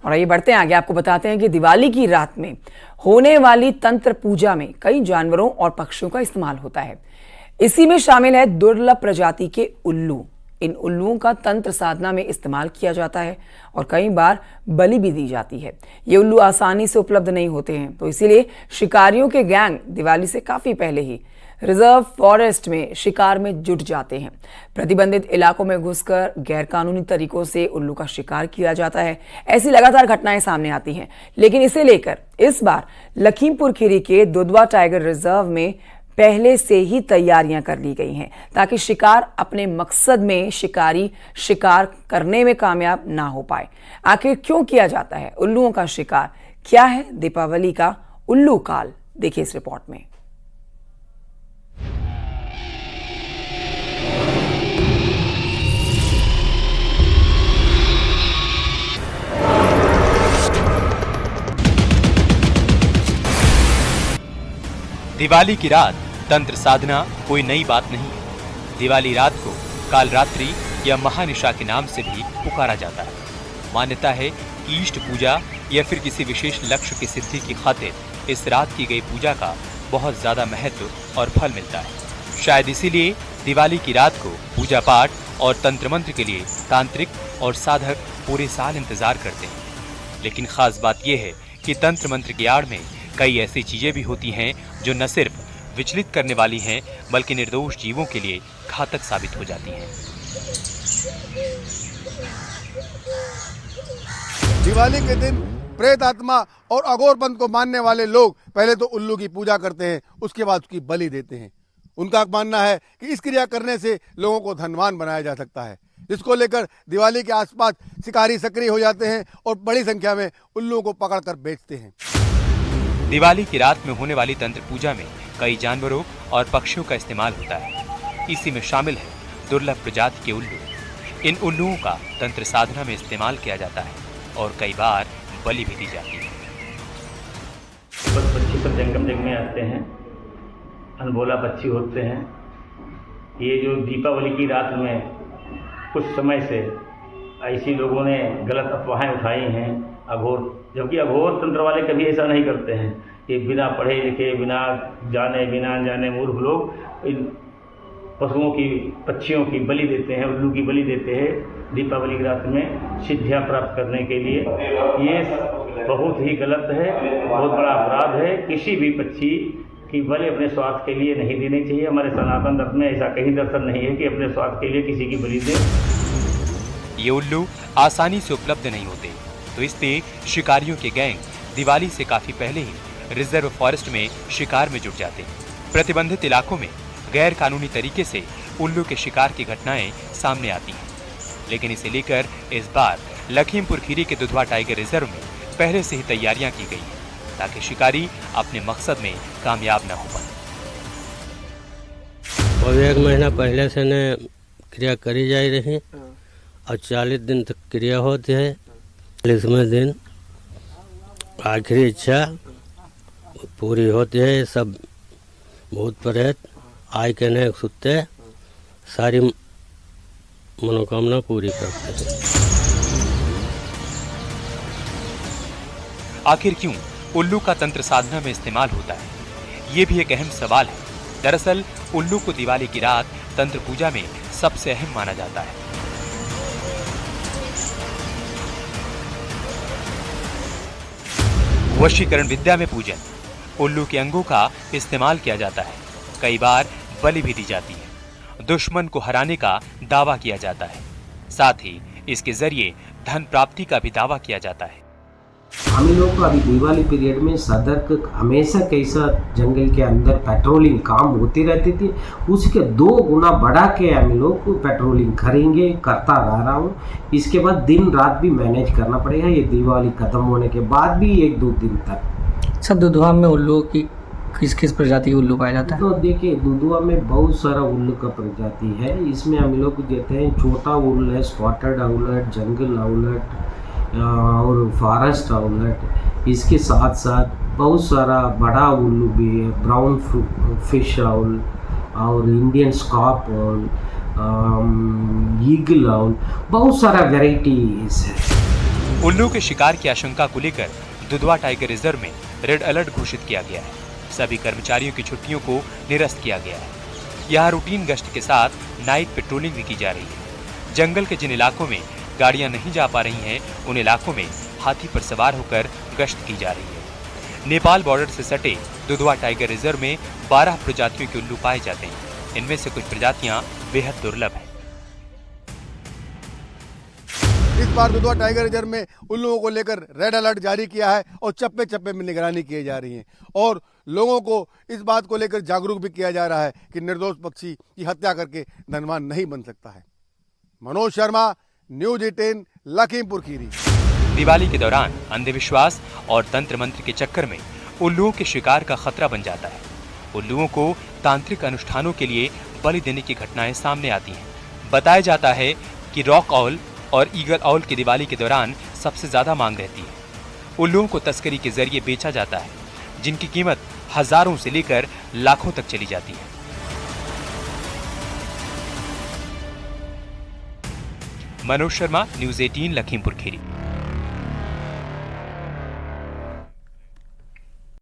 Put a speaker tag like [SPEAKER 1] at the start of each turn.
[SPEAKER 1] और आइए बढ़ते हैं आगे, आपको बताते हैं कि दिवाली की रात में होने वाली तंत्र पूजा में कई जानवरों और पक्षियों का इस्तेमाल होता है। इसी में शामिल है दुर्लभ प्रजाति के उल्लू। इन उल्लुओं का तंत्र साधना में इस्तेमाल किया जाता है और कई बार बलि भी दी जाती है। ये उल्लू आसानी से उपलब्ध नहीं होते हैं, तो इसीलिए शिकारियों के गैंग दिवाली से काफी पहले ही रिजर्व फॉरेस्ट में शिकार में जुट जाते हैं। प्रतिबंधित इलाकों में घुसकर गैरकानूनी तरीकों से उल्लू का शिकार किया जाता है। ऐसी लगातार घटनाएं सामने आती हैं, लेकिन इसे लेकर इस बार लखीमपुर खीरी के दुधवा टाइगर रिजर्व में पहले से ही तैयारियां कर ली गई हैं ताकि शिकार अपने मकसद में शिकारी शिकार करने में कामयाब ना हो पाए। आखिर क्यों किया जाता है उल्लुओं का शिकार? क्या है दीपावली का उल्लू काल? देखिए इस रिपोर्ट में।
[SPEAKER 2] दिवाली की रात तंत्र साधना कोई नई बात नहीं है। दिवाली रात को काल रात्रि या महानिशा के नाम से भी पुकारा जाता है। मान्यता है कि इष्ट पूजा या फिर किसी विशेष लक्ष्य की सिद्धि की खातिर इस रात की गई पूजा का बहुत ज्यादा महत्व और फल मिलता है। शायद इसीलिए दिवाली की रात को पूजा पाठ और तंत्र मंत्र के लिए तांत्रिक और साधक पूरे साल इंतजार करते हैं। लेकिन खास बात यह है कि तंत्र मंत्र की आड़ में कई ऐसी चीजें भी होती हैं जो न सिर्फ विचलित करने वाली हैं बल्कि निर्दोष जीवों के लिए घातक साबित हो जाती हैं।
[SPEAKER 3] दिवाली के दिन प्रेत आत्मा और अघोरपंथ को मानने वाले लोग पहले तो उल्लू की पूजा करते हैं, उसके बाद उसकी बलि देते हैं। उनका मानना है कि इस क्रिया करने से लोगों को धनवान बनाया जा सकता है, जिसको लेकर दिवाली के आसपास शिकारी सक्रिय हो जाते हैं और बड़ी संख्या में उल्लुओं को पकड़कर बेचते हैं।
[SPEAKER 2] दिवाली की रात में होने वाली तंत्र पूजा में कई जानवरों और पक्षियों का इस्तेमाल होता है। इसी में शामिल है दुर्लभ प्रजाति के उल्लू। इन उल्लुओं का तंत्र साधना में इस्तेमाल किया जाता है और कई बार बलि भी दी जाती है।
[SPEAKER 4] बस पक्षी सब जंगम जंग में आते हैं, अनबोला पक्षी होते हैं। ये जो दीपावली की रात में कुछ समय से ऐसी लोगों ने गलत अफवाहें उठाई हैं अघोर, जबकि अघोर तंत्र वाले कभी ऐसा नहीं करते हैं। ये बिना पढ़े लिखे, बिना जाने मूर्ख लोग इन पशुओं की, पक्षियों की बलि देते हैं, उल्लू की बलि देते हैं दीपावली की रात में सिद्धियां प्राप्त करने के लिए। ये बहुत ही गलत है, बहुत बड़ा अपराध है। किसी भी पक्षी की बलि अपने स्वार्थ के लिए नहीं देनी चाहिए। हमारे सनातन धर्म में ऐसा कहीं दर्शन नहीं है कि अपने स्वार्थ के लिए किसी की बलि दें।
[SPEAKER 2] ये उल्लू आसानी से उपलब्ध नहीं होते, तो इसलिए शिकारियों के गैंग दिवाली से काफी पहले ही रिजर्व फॉरेस्ट में शिकार में जुट जाते हैं। प्रतिबंधित इलाकों में गैर कानूनी तरीके से उल्लू के शिकार की घटनाएं सामने आती हैं, लेकिन इसे लेकर इस बार लखीमपुर खीरी के दुधवा टाइगर रिजर्व में पहले से ही तैयारियां की गई हैं ताकि शिकारी अपने मकसद में कामयाब न हो पाए।
[SPEAKER 5] और 1 महीना पहले से ने क्रिया करी जा रही और 40 दिन तक क्रिया होती है। 40वें दिन आखिरी इच्छा पूरी होती है। सब भूत प्रेत आय के ने सुते सारी मनोकामना पूरी करते हैं।
[SPEAKER 2] आखिर क्यों उल्लू का तंत्र साधना में इस्तेमाल होता है, ये भी एक अहम सवाल है। दरअसल उल्लू को दिवाली की रात तंत्र पूजा में सबसे अहम माना जाता है। वशीकरण विद्या में पूजन, उल्लू के अंगों का इस्तेमाल किया जाता है। कई बार बलि भी दी जाती है। दुश्मन को हराने का दावा किया जाता है। साथ ही इसके जरिए धन प्राप्ति का भी दावा किया जाता है।
[SPEAKER 6] हम लोग को अभी दिवाली पीरियड में सतर्क हमेशा कैसा जंगल के अंदर पेट्रोलिंग काम होती रहती थी, उसके 2 गुना बढ़ा के हम लोग पेट्रोलिंग करेंगे, करता रहा हूँ। इसके बाद दिन रात भी मैनेज करना पड़ेगा। ये दिवाली खत्म होने के बाद भी 1-2 दिन तक।
[SPEAKER 7] सब दुधवा में उल्लू की किस किस प्रजाति के उल्लू पाया जाता है?
[SPEAKER 6] तो देखिए दुधवा में बहुत सारा उल्लू का प्रजाति है। इसमें हम लोग देते हैं छोटा उल्लू है, स्पॉटेड आउलट, जंगल आउलट और फॉरेस्ट आउलट। इसके साथ साथ बहुत सारा बड़ा उल्लू भी है, ब्राउन फिश आउल और Indian scope owl, eagle owl, बहुत सारा वेराइटीज है।
[SPEAKER 2] उल्लू के शिकार की आशंका को लेकर दुधवा टाइगर रिजर्व में रेड अलर्ट घोषित किया गया है। सभी कर्मचारियों की छुट्टियों को निरस्त किया गया है। यहाँ रूटीन गश्त के साथ नाइट पेट्रोलिंग भी की जा रही है। जंगल के जिन इलाकों में गाड़ियां नहीं जा पा रही हैं, उन इलाकों में हाथी पर सवार होकर गश्त की जा रही है। नेपाल बॉर्डर से सटे दुधवा टाइगर रिजर्व में 12 प्रजातियों के उल्लू पाए जाते हैं। इनमें से कुछ प्रजातियां बेहद दुर्लभ हैं।
[SPEAKER 3] इस बार दुधवा टाइगर रिजर्व में उल्लुओं को लेकर रेड अलर्ट जारी किया है और चप्पे चप्पे में निगरानी की जा रही है और लोगों को इस बात को लेकर जागरूक भी किया जा रहा है कि निर्दोष पक्षी की हत्या करके धनवान नहीं बन सकता है। मनोज शर्मा, न्यूज 18, लखीमपुर खीरी।
[SPEAKER 2] दिवाली के दौरान अंधविश्वास और तंत्र मंत्र के चक्कर में उल्लुओं के शिकार का खतरा बन जाता है। उल्लुओं को तांत्रिक अनुष्ठानों के लिए बलि देने की घटनाएं सामने आती हैं। बताया जाता है कि रॉक ऑल और ईगल ऑल की दिवाली के दौरान सबसे ज्यादा मांग रहती है। उल्लुओं को तस्करी के जरिए बेचा जाता है, जिनकी कीमत हजारों से लेकर लाखों तक चली जाती है। मनोज शर्मा, न्यूज 18, लखीमपुर खीरी।